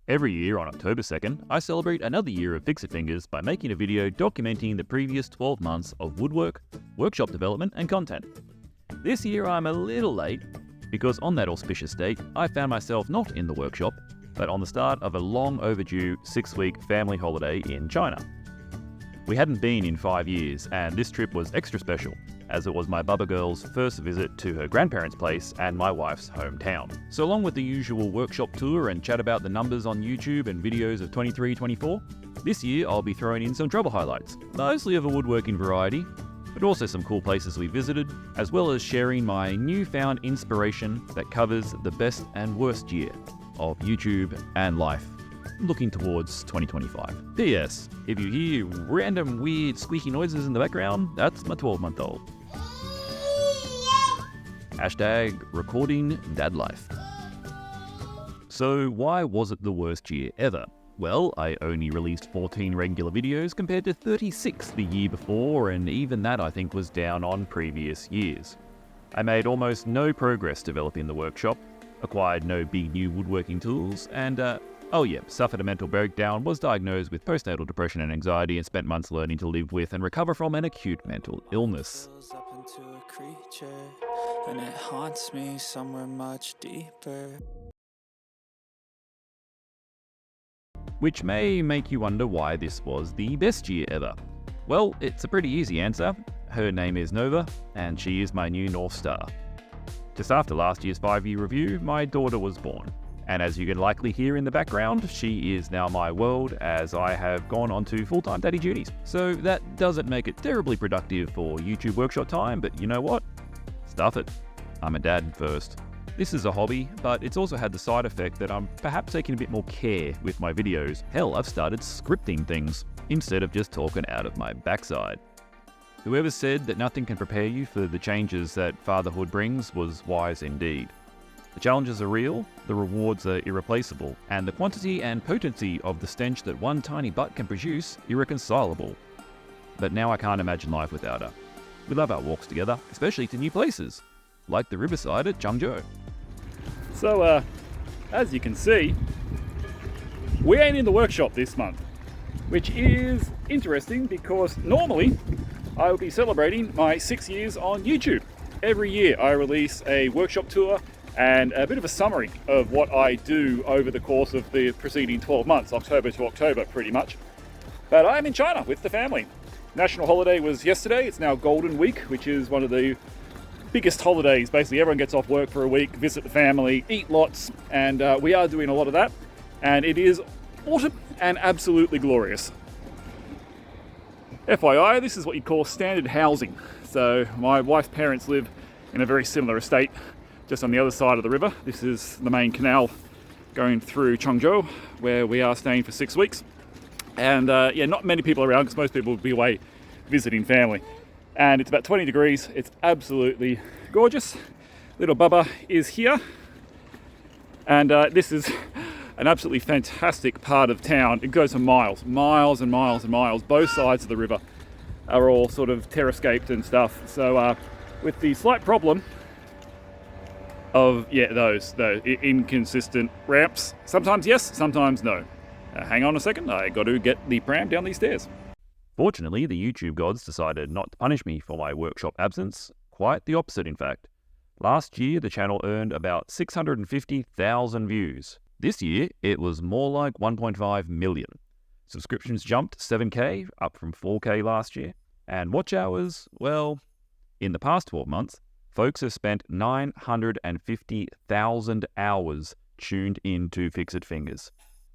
Every year on October 2nd, I celebrate another year of Fixit Fingers by making a video documenting the previous 12 months of woodwork, workshop development and content. This year I'm a little late because on that auspicious date, I found myself not in the workshop, but on the start of a long overdue 6-week family holiday in China. We hadn't been in 5 years, and this trip was extra special, as it was my bubba girl's first visit to her grandparents' place and my wife's hometown. So along with the usual workshop tour and chat about the numbers on YouTube and videos of 23-24, this year I'll be throwing in some travel highlights, mostly of a woodworking variety, but also some cool places we visited, as well as sharing my newfound inspiration that covers the best and worst year of YouTube and life, looking towards 2025. P.S. If you hear random weird squeaky noises in the background, that's my 12-month-old. Hashtag recording dad life. So why was it the worst year ever? Well, I only released 14 regular videos compared to 36 the year before, and even that I think was down on previous years. I made almost no progress developing the workshop, acquired no big new woodworking tools, and suffered a mental breakdown, was diagnosed with postnatal depression and anxiety, and spent months learning to live with and recover from an acute mental illness. Up into a creature, and it haunts me somewhere much deeper. Which may make you wonder why this was the best year ever. Well, it's a pretty easy answer. Her name is Nora, and she is my new North Star. Just after last year's 5-year review, my daughter was born. And as you can likely hear in the background, she is now my world as I have gone on to full-time daddy duties. So that doesn't make it terribly productive for YouTube workshop time, but you know what? Stuff it. I'm a dad first. This is a hobby, but it's also had the side effect that I'm perhaps taking a bit more care with my videos. Hell, I've started scripting things instead of just talking out of my backside. Whoever said that nothing can prepare you for the changes that fatherhood brings was wise indeed. The challenges are real, the rewards are irreplaceable, and the quantity and potency of the stench that one tiny butt can produce irreconcilable. But now I can't imagine life without her. We love our walks together, especially to new places, like the Riverside at Changzhou. So, as you can see, we ain't in the workshop this month, which is interesting because normally I would be celebrating my 6 years on YouTube. Every year I release a workshop tour and a bit of a summary of what I do over the course of the preceding 12 months, October to October pretty much. But I'm in China with the family. National holiday was yesterday. It's now Golden Week, which is one of the biggest holidays. Basically everyone gets off work for a week, visit the family, eat lots, and we are doing a lot of that. And it is autumn and absolutely glorious. FYI, this is what you'd call standard housing. So my wife's parents live in a very similar estate just on the other side of the river. This is the main canal going through Changzhou, where we are staying for 6 weeks. And not many people around because most people will be away visiting family. And it's about 20 degrees. It's absolutely gorgeous. Little Bubba is here. And this is an absolutely fantastic part of town. It goes for miles and miles and miles. Both sides of the river are all sort of terrascaped and stuff. So with the slight problem of, those inconsistent ramps. Sometimes yes, sometimes no. Hang on a second, I got to get the pram down these stairs. Fortunately, the YouTube gods decided not to punish me for my workshop absence. Quite the opposite, in fact. Last year, the channel earned about 650,000 views. This year, it was more like 1.5 million. Subscriptions jumped 7k, up from 4k last year. And watch hours, well, in the past 12 months, folks have spent 950,000 hours tuned into Fixit Fingers.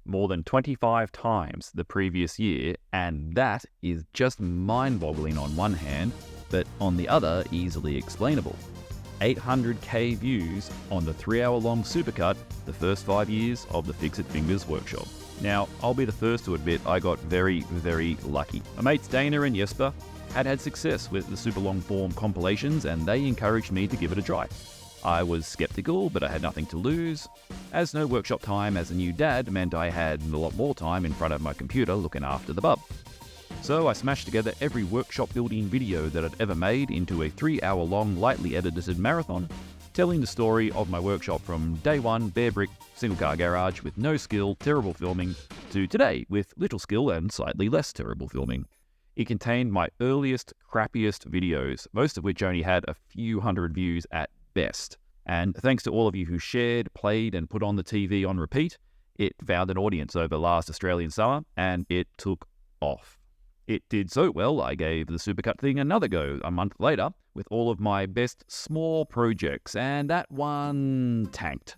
More than 25 times the previous year, and that is just mind-boggling on one hand, but on the other, easily explainable. 800k views on the 3-hour-long supercut the first 5 years of the Fixit Fingers workshop. Now, I'll be the first to admit I got very, very lucky. My mates Dainer and Jesper had success with the super long form compilations, and they encouraged me to give it a try. I was skeptical, but I had nothing to lose, as no workshop time as a new dad meant I had a lot more time in front of my computer looking after the bub. So I smashed together every workshop building video that I'd ever made into a 3-hour-long lightly edited marathon, telling the story of my workshop from day one, bare brick, single car garage with no skill, terrible filming, to today with little skill and slightly less terrible filming. It contained my earliest, crappiest videos, most of which only had a few hundred views at best. And thanks to all of you who shared, played, and put on the TV on repeat, it found an audience over last Australian summer, and it took off. It did so well, I gave the Supercut thing another go a month later with all of my best small projects, and that one tanked.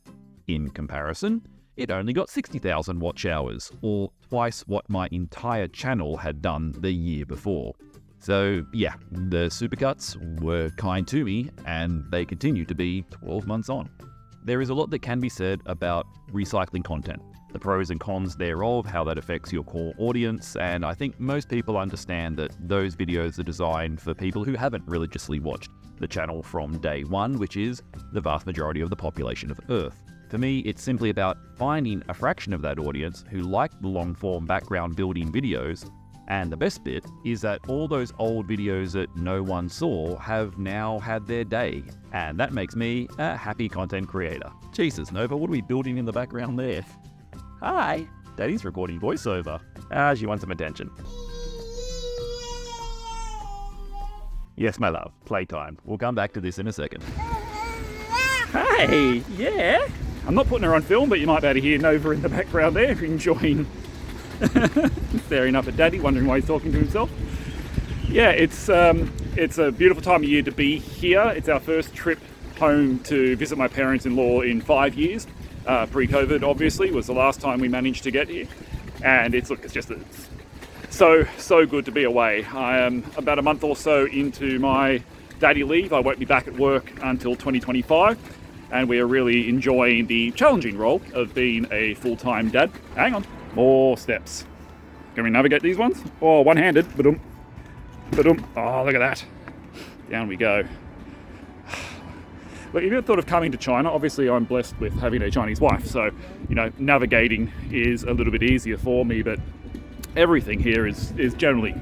In comparison, it only got 60,000 watch hours, or twice what my entire channel had done the year before. So yeah, the Supercuts were kind to me, and they continue to be 12 months on. There is a lot that can be said about recycling content, the pros and cons thereof, how that affects your core audience, and I think most people understand that those videos are designed for people who haven't religiously watched the channel from day one, which is the vast majority of the population of Earth. For me, it's simply about finding a fraction of that audience who like the long-form background building videos, and the best bit is that all those old videos that no one saw have now had their day, and that makes me a happy content creator. Jesus, Nova, what are we building in the background there? Hi, Daddy's recording voiceover. She wants some attention. Yes, my love, playtime. We'll come back to this in a second. Hey, yeah. I'm not putting her on film, but you might be able to hear Nova in the background there, enjoying staring up at Daddy, wondering why he's talking to himself. Yeah, it's a beautiful time of year to be here. It's our first trip home to visit my parents-in-law in 5 years. Pre-COVID, obviously, was the last time we managed to get here. And it's so good to be away. I am about a month or so into my daddy leave. I won't be back at work until 2025. And we are really enjoying the challenging role of being a full-time dad. Hang on, more steps. Can we navigate these ones? Oh, one-handed. Ba-dum. Ba-dum. Oh, look at that. Down we go. Look, if you ever thought of coming to China, obviously I'm blessed with having a Chinese wife, so, navigating is a little bit easier for me, but everything here is generally,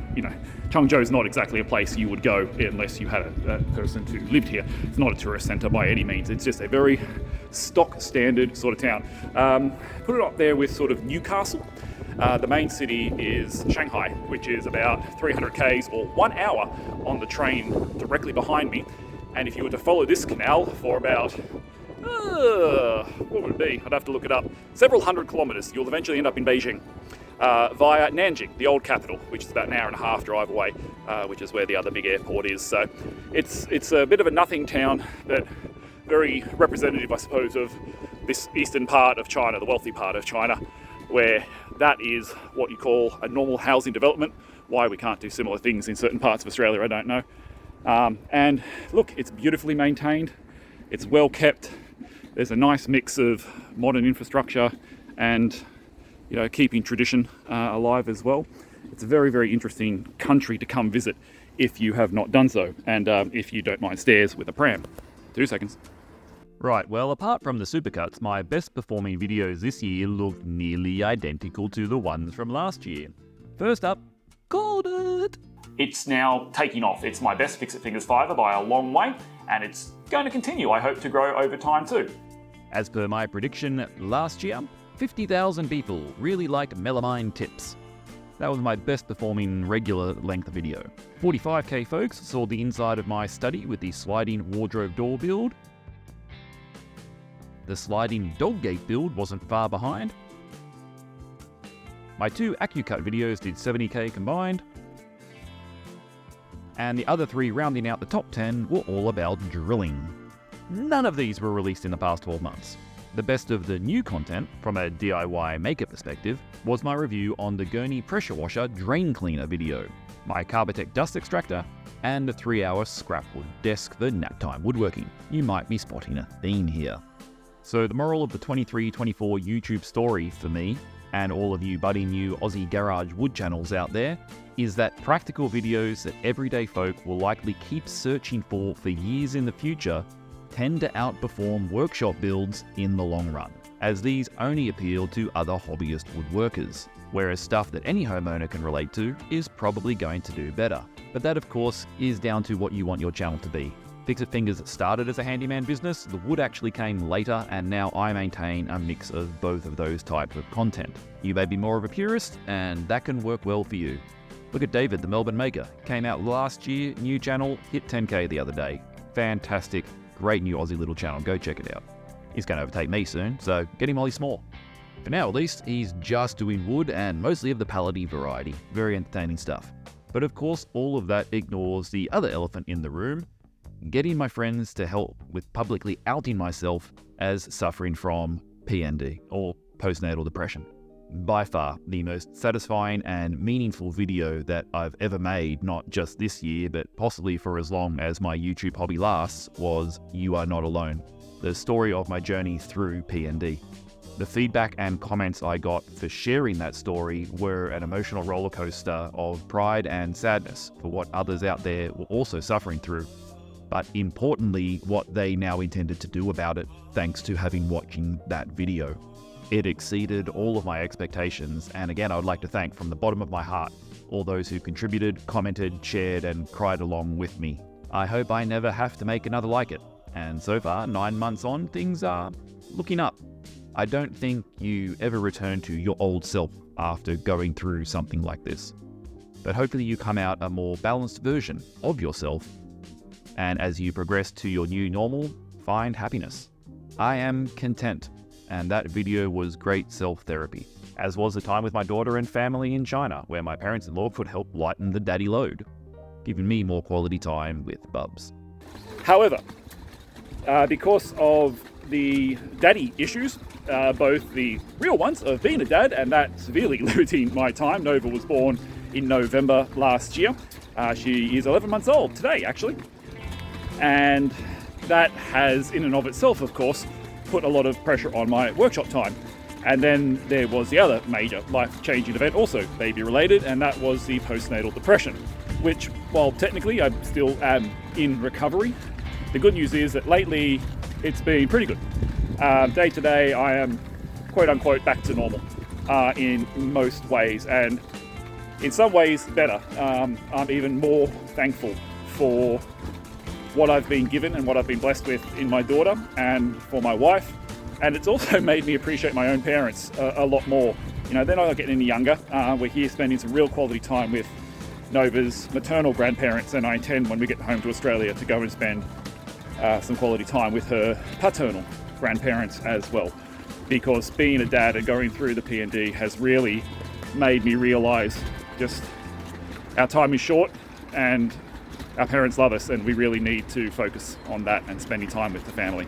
Changzhou's not exactly a place you would go unless you had a person who lived here. It's not a tourist centre by any means. It's just a very stock standard sort of town. Put it up there with sort of Newcastle. The main city is Shanghai, which is about 300 k's or 1 hour on the train directly behind me. And if you were to follow this canal for about, what would it be? I'd have to look it up. Several hundred kilometres, you'll eventually end up in Beijing. Via Nanjing, the old capital, which is about an hour and a half drive away, which is where the other big airport is. So it's a bit of a nothing town, but very representative, I suppose, of this eastern part of China, the wealthy part of China, where that is what you call a normal housing development. Why we can't do similar things in certain parts of Australia, I don't know. And look, it's beautifully maintained, it's well kept, there's a nice mix of modern infrastructure and keeping tradition alive as well. It's a very, very interesting country to come visit if you have not done so, and if you don't mind stairs with a pram. 2 seconds. Right, well, apart from the Supercuts, my best performing videos this year look nearly identical to the ones from last year. First up, called it! It's now taking off. It's my best Fixit Fingers fiver by a long way, and it's going to continue, I hope, to grow over time too. As per my prediction last year, 50,000 people really liked melamine tips. That was my best performing regular length video. 45k folks saw the inside of my study with the sliding wardrobe door build. The sliding dog gate build wasn't far behind. My 2 AccuCut videos did 70k combined. And the other 3 rounding out the top 10 were all about drilling. None of these were released in the past 12 months. The best of the new content, from a DIY maker perspective, was my review on the Gurney pressure washer drain cleaner video, my Carbotech dust extractor, and the 3-hour scrapwood desk for naptime woodworking. You might be spotting a theme here. So the moral of the 23-24 YouTube story for me, and all of you budding new Aussie garage wood channels out there, is that practical videos that everyday folk will likely keep searching for years in the future tend to outperform workshop builds in the long run, as these only appeal to other hobbyist woodworkers, whereas stuff that any homeowner can relate to is probably going to do better. But that, of course, is down to what you want your channel to be. Fixit Fingers started as a handyman business, the wood actually came later, and now I maintain a mix of both of those types of content. You may be more of a purist, and that can work well for you. Look at David, the Melbourne maker. Came out last year, new channel, hit 10k the other day. Fantastic, great new Aussie little channel, go check it out. He's going to overtake me soon, so get him while he's small. For now at least, he's just doing wood and mostly of the pallety variety. Very entertaining stuff. But of course, all of that ignores the other elephant in the room, getting my friends to help with publicly outing myself as suffering from PND, or postnatal depression. By far the most satisfying and meaningful video that I've ever made, not just this year, but possibly for as long as my YouTube hobby lasts, was You Are Not Alone, the story of my journey through PND. The feedback and comments I got for sharing that story were an emotional roller coaster of pride and sadness for what others out there were also suffering through, but importantly, what they now intended to do about it, thanks to having watching that video. It exceeded all of my expectations, and again, I would like to thank from the bottom of my heart all those who contributed, commented, shared, and cried along with me. I hope I never have to make another like it, and so far, 9 months on, things are looking up. I don't think you ever return to your old self after going through something like this, but hopefully you come out a more balanced version of yourself, and as you progress to your new normal, find happiness. I am content, and that video was great self-therapy, as was the time with my daughter and family in China, where my parents-in-law could help lighten the daddy load, giving me more quality time with Bubs. However, because of the daddy issues, both the real ones of being a dad and that severely limiting my time. Nova was born in November last year. She is 11 months old today, actually. And that has, in and of itself, of course, put a lot of pressure on my workshop time. And then there was the other major life-changing event, also baby-related, and that was the postnatal depression, which, while technically I still am in recovery, the good news is that lately it's been pretty good. Day to day, I am quote-unquote back to normal in most ways, and in some ways better. I'm even more thankful for what I've been given and what I've been blessed with in my daughter and for my wife. And it's also made me appreciate my own parents a lot more. You know, they're not getting any younger. We're here spending some real quality time with Nova's maternal grandparents, and I intend when we get home to Australia to go and spend some quality time with her paternal grandparents as well. Because being a dad and going through the PND has really made me realise just our time is short and our parents love us, and we really need to focus on that and spending time with the family.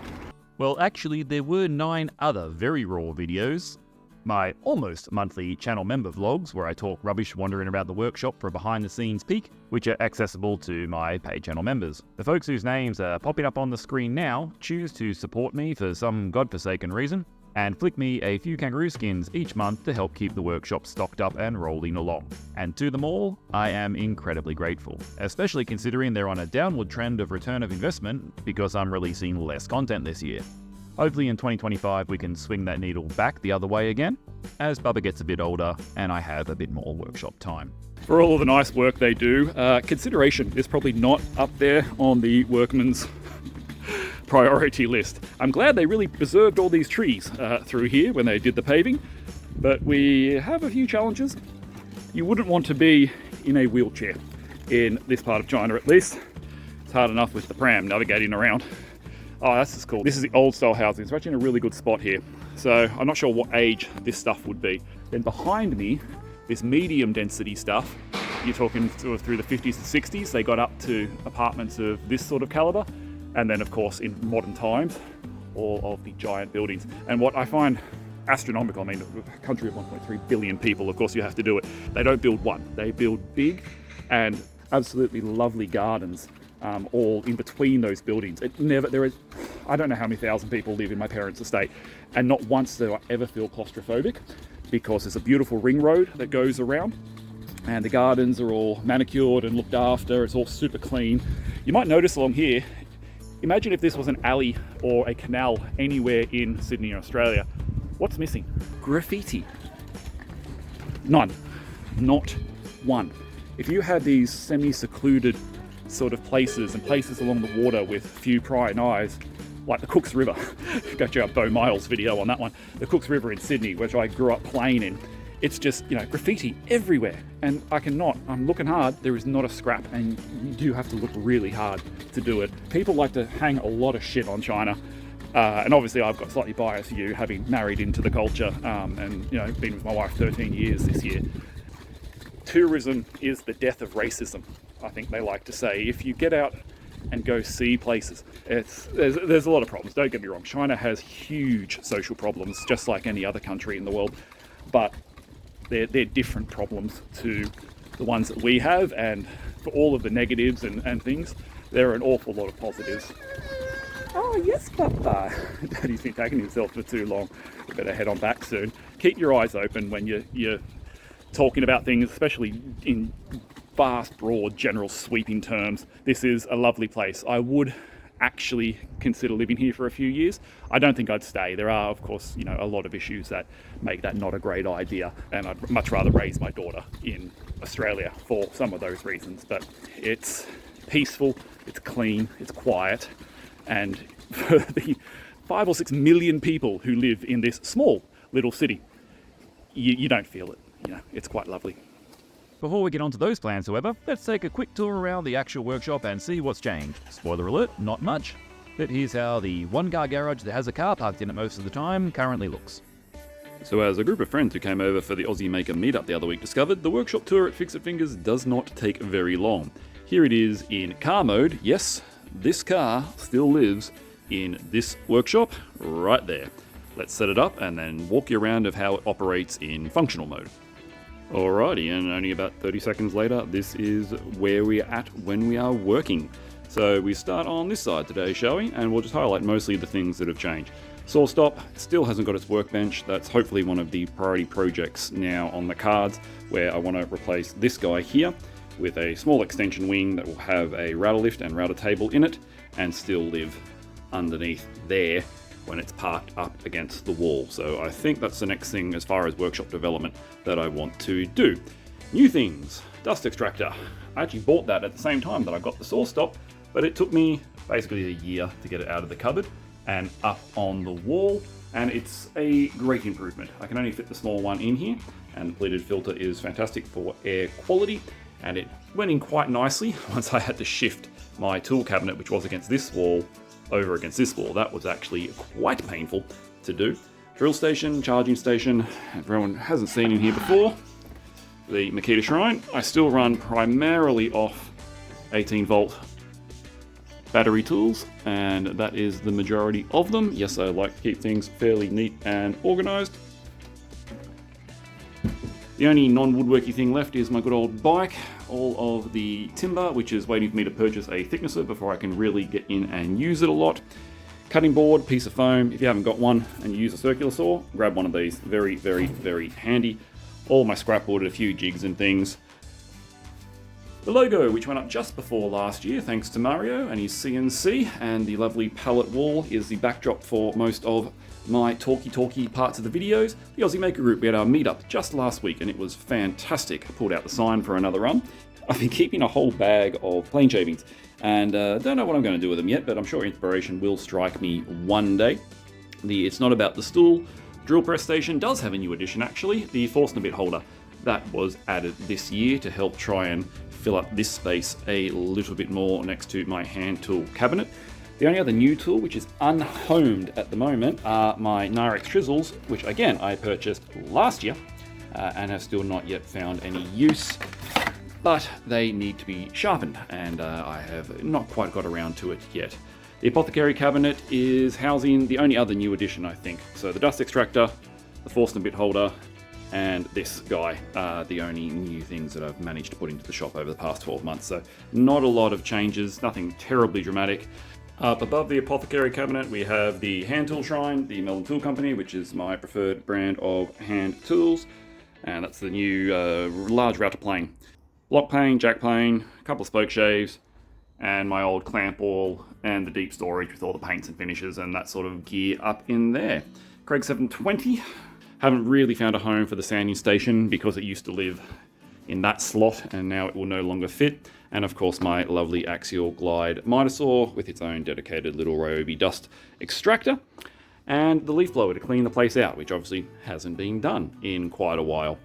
Well, actually, there were 9 other very raw videos. My almost monthly channel member vlogs, where I talk rubbish wandering around the workshop for a behind-the-scenes peek, which are accessible to my paid channel members. The folks whose names are popping up on the screen now choose to support me for some godforsaken reason, and flick me a few kangaroo skins each month to help keep the workshop stocked up and rolling along. And to them all, I am incredibly grateful, especially considering they're on a downward trend of return of investment because I'm releasing less content this year. Hopefully in 2025 we can swing that needle back the other way again, as Bubba gets a bit older and I have a bit more workshop time. For all of the nice work they do, consideration is probably not up there on the workman's priority list. I'm glad they really preserved all these trees through here when they did the paving, but we have a few challenges. You wouldn't want to be in a wheelchair in this part of China, at least. It's hard enough with the pram navigating around. Oh, that's just cool. This is the old style housing. It's actually in a really good spot here. So I'm not sure what age this stuff would be. Then behind me, this medium density stuff, you're talking sort of through the 50s and 60s, they got up to apartments of this sort of caliber. And then, of course, in modern times, all of the giant buildings. And what I find astronomical, I mean, a country of 1.3 billion people, of course you have to do it. They don't build one. They build big and absolutely lovely gardens all in between those buildings. I don't know how many thousand people live in my parents' estate, and not once do I ever feel claustrophobic, because there's a beautiful ring road that goes around, and the gardens are all manicured and looked after. It's all super clean. You might notice along here, imagine if this was an alley or a canal anywhere in Sydney or Australia. What's missing? Graffiti. None. Not one. If you had these semi-secluded sort of places and places along the water with few prying eyes, like the Cooks River. Go check out Bo Miles' video on that one. The Cooks River in Sydney, which I grew up playing in. It's just, graffiti everywhere. And I'm looking hard, there is not a scrap, and you do have to look really hard to do it. People like to hang a lot of shit on China. And obviously I've got slightly biased view, having married into the culture, and been with my wife 13 years this year. Tourism is the death of racism, I think they like to say. If you get out and go see places, there's a lot of problems, don't get me wrong. China has huge social problems, just like any other country in the world, but they're different problems to the ones that we have, and for all of the negatives and things, there are an awful lot of positives. Oh yes, Papa. Daddy's been taking himself for too long. We better head on back soon. Keep your eyes open when you're talking about things, especially in vast, broad, general, sweeping terms. This is a lovely place. I would actually consider living here for a few years. I don't think I'd stay. There are, of course, a lot of issues that make that not a great idea, and I'd much rather raise my daughter in Australia for some of those reasons. But it's peaceful, it's clean, it's quiet, and for the 5 or 6 million people who live in this small little city, you don't feel it. It's quite lovely. Before we get on to those plans, however, let's take a quick tour around the actual workshop and see what's changed. Spoiler alert, not much. But here's how the one-car garage that has a car parked in it most of the time currently looks. So as a group of friends who came over for the Aussie Maker meetup the other week discovered, the workshop tour at Fixit Fingers does not take very long. Here it is in car mode. Yes, this car still lives in this workshop right there. Let's set it up and then walk you around of how it operates in functional mode. Alrighty, and only about 30 seconds later, this is where we're at when we are working. So we start on this side today, shall we? And we'll just highlight mostly the things that have changed. Saw stop still hasn't got its workbench. That's hopefully one of the priority projects now on the cards, where I want to replace this guy here with a small extension wing that will have a router lift and router table in it, and still live underneath there when it's parked up against the wall. So I think that's the next thing as far as workshop development that I want to do. New things, dust extractor. I actually bought that at the same time that I got the saw stop, but it took me basically a year to get it out of the cupboard and up on the wall, and it's a great improvement. I can only fit the small one in here, and the pleated filter is fantastic for air quality, and it went in quite nicely once I had to shift my tool cabinet, which was against this wall, over against this wall. That was actually quite painful to do. Drill station, charging station, everyone hasn't seen in here before. The Makita Shrine, I still run primarily off 18 volt battery tools, and that is the majority of them. Yes, I like to keep things fairly neat and organized. The only non-woodworky thing left is my good old bike. All of the timber, which is waiting for me to purchase a thicknesser before I can really get in and use it a lot. Cutting board, piece of foam. If you haven't got one and you use a circular saw, grab one of these. Very, very, very handy. All my scrap wood, a few jigs and things. The logo, which went up just before last year, thanks to Mario and his CNC, and the lovely palette wall is the backdrop for most of my talky parts of the videos. The Aussie Maker Group, we had our meetup just last week and it was fantastic. I pulled out the sign for another run. I've been keeping a whole bag of plane shavings and don't know what I'm going to do with them yet, but I'm sure inspiration will strike me one day. It's not about the stool. Drill press station does have a new addition actually, the Forstner bit holder. That was added this year to help try and fill up this space a little bit more next to my hand tool cabinet. The only other new tool, which is unhomed at the moment, are my Narex chisels, which again I purchased last year and have still not yet found any use, but they need to be sharpened and I have not quite got around to it yet. The apothecary cabinet is housing the only other new addition, I think. So the dust extractor, the Forstner bit holder, and this guy are the only new things that I've managed to put into the shop over the past 12 months. So not a lot of changes, nothing terribly dramatic. Up above the apothecary cabinet, we have the hand tool shrine, the Melbourne Tool Company, which is my preferred brand of hand tools. And that's the new large router plane. Block plane, jack plane, a couple of spoke shaves, and my old clamp wall, and the deep storage with all the paints and finishes and that sort of gear up in there. Kreg 720. Haven't really found a home for the sanding station because it used to live in that slot, and now it will no longer fit. And of course my lovely axial glide miter saw with its own dedicated little Ryobi dust extractor, and the leaf blower to clean the place out, which obviously hasn't been done in quite a while.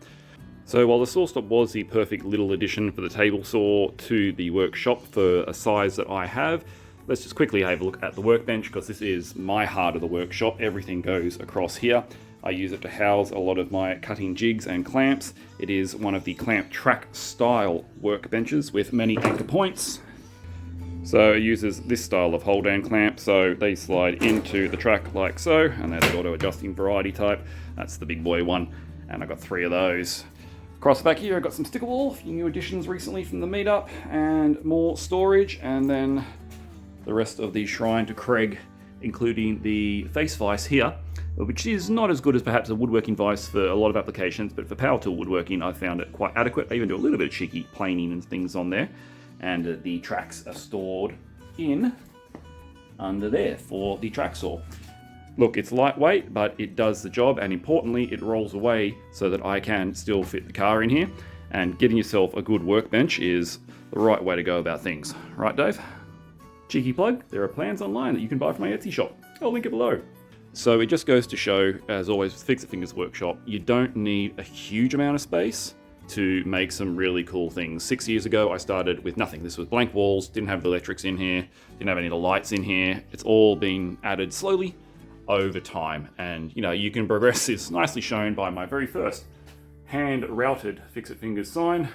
So while the saw stop was the perfect little addition for the table saw to the workshop for a size that I have, let's just quickly have a look at the workbench, because this is my heart of the workshop. Everything goes across here. I use it to house a lot of my cutting jigs and clamps. It is one of the clamp track style workbenches with many anchor points. So it uses this style of hold down clamp, so they slide into the track like so, and there's the auto adjusting variety type. That's the big boy one, and I've got 3 of those. Across the back here I've got some sticker wall, a few new additions recently from the meetup, and more storage, and then the rest of the shrine to Kreg, including the face vise here, which is not as good as perhaps a woodworking vise for a lot of applications, but for power tool woodworking I found it quite adequate. I even do a little bit of cheeky planing and things on there, and the tracks are stored in under there for the track saw. Look, it's lightweight, but it does the job, and importantly it rolls away so that I can still fit the car in here, and getting yourself a good workbench is the right way to go about things. Right, Dave? Cheeky plug, there are plans online that you can buy from my Etsy shop. I'll link it below. So it just goes to show, as always with Fixit Fingers Workshop, you don't need a huge amount of space to make some really cool things. 6 years ago I started with nothing. This was blank walls, didn't have the electrics in here, didn't have any of the lights in here. It's all been added slowly over time, and you know, you can progress. It's nicely shown by my very first hand routed Fixit Fingers sign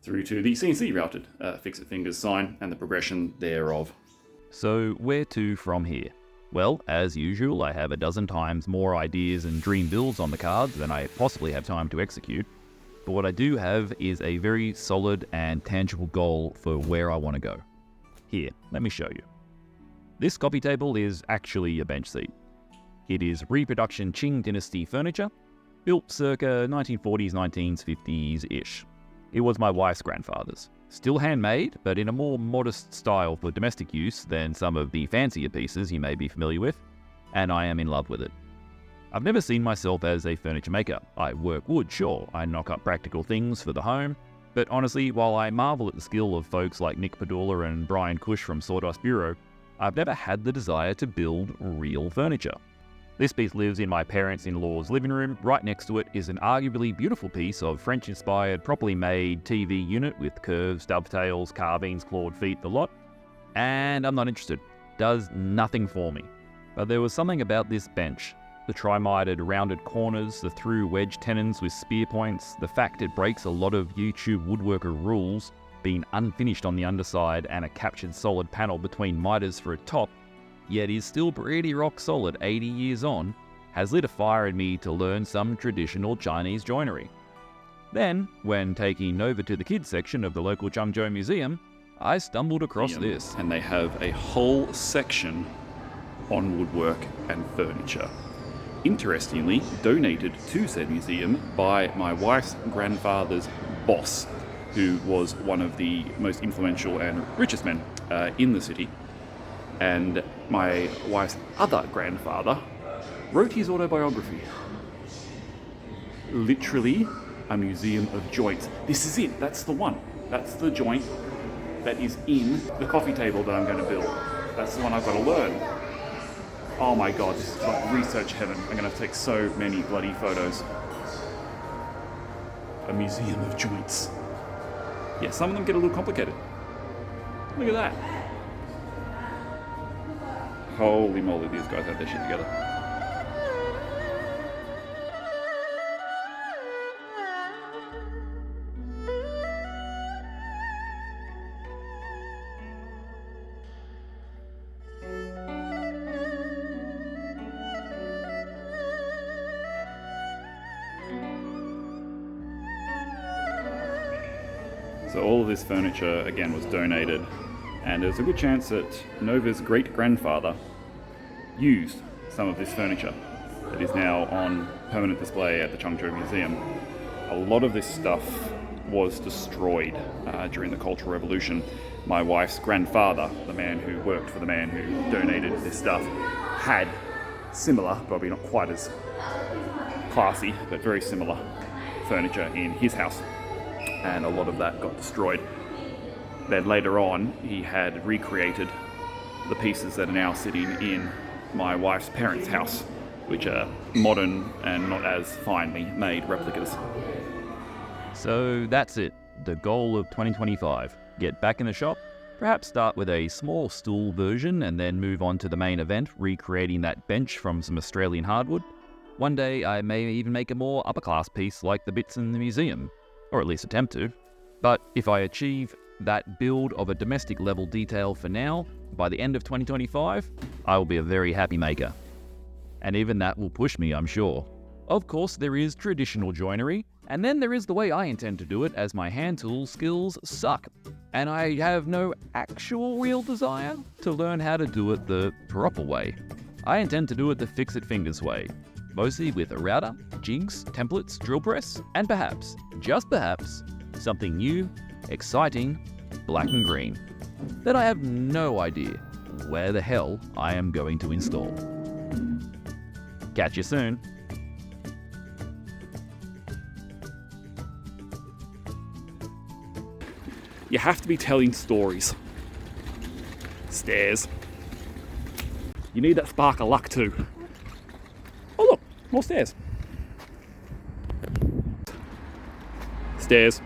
through to the CNC routed Fixit Fingers sign and the progression thereof. So where to from here? Well, as usual, I have a dozen times more ideas and dream builds on the cards than I possibly have time to execute. But what I do have is a very solid and tangible goal for where I want to go. Here, let me show you. This coffee table is actually a bench seat. It is reproduction Qing Dynasty furniture, built circa 1940s, 1950s-ish. It was my wife's grandfather's. Still handmade, but in a more modest style for domestic use than some of the fancier pieces you may be familiar with, and I am in love with it. I've never seen myself as a furniture maker. I work wood, sure, I knock up practical things for the home, but honestly, while I marvel at the skill of folks like Nick Padula and Brian Cush from Sawdust Bureau, I've never had the desire to build real furniture. This piece lives in my parents-in-law's living room. Right next to it is an arguably beautiful piece of French-inspired, properly made TV unit with curves, dovetails, carvings, clawed feet, the lot. And I'm not interested. Does nothing for me. But there was something about this bench. The tri-mitered rounded corners, the through wedge tenons with spear points, the fact it breaks a lot of YouTube woodworker rules, being unfinished on the underside and a captured solid panel between mitres for a top, yet is still pretty rock solid 80 years on, has lit a fire in me to learn some traditional Chinese joinery. Then, when taking Nova to the kids section of the local Changzhou Museum, I stumbled across this. And they have a whole section on woodwork and furniture. Interestingly, donated to said museum by my wife's grandfather's boss, who was one of the most influential and richest men in the city. And my wife's other grandfather wrote his autobiography. Literally a museum of joints. This is it, that's the one. That's the joint that is in the coffee table that I'm going to build. That's the one I've got to learn. Oh my god, this is like research heaven. I'm going to take so many bloody photos. A museum of joints. Yeah, some of them get a little complicated. Look at that. Holy moly, these guys have their shit together. So all of this furniture, again, was donated, and there's a good chance that Nova's great-grandfather used some of this furniture that is now on permanent display at the Changzhou Museum. A lot of this stuff was destroyed during the Cultural Revolution. My wife's grandfather, the man who worked for the man who donated this stuff, had similar, probably not quite as classy, but very similar furniture in his house. and a lot of that got destroyed. Then later on, he had recreated the pieces that are now sitting in my wife's parents' house, which are modern and not as finely made replicas. So that's it. The goal of 2025. Get back in the shop, perhaps start with a small stool version and then move on to the main event, recreating that bench from some Australian hardwood. One day I may even make a more upper class piece like the bits in the museum, or at least attempt to. But if I achieve that build of a domestic level detail for now, by the end of 2025, I will be a very happy maker. And even that will push me, I'm sure. Of course, there is traditional joinery, and then there is the way I intend to do it, as my hand tool skills suck, and I have no actual real desire to learn how to do it the proper way. I intend to do it the Fixit Fingers way, mostly with a router, jigs, templates, drill press, and perhaps, just perhaps, something new, exciting, black and green, that I have no idea where the hell I am going to install. Catch you soon. You have to be telling stories. Stairs. You need that spark of luck too. Oh look, more stairs. Stairs.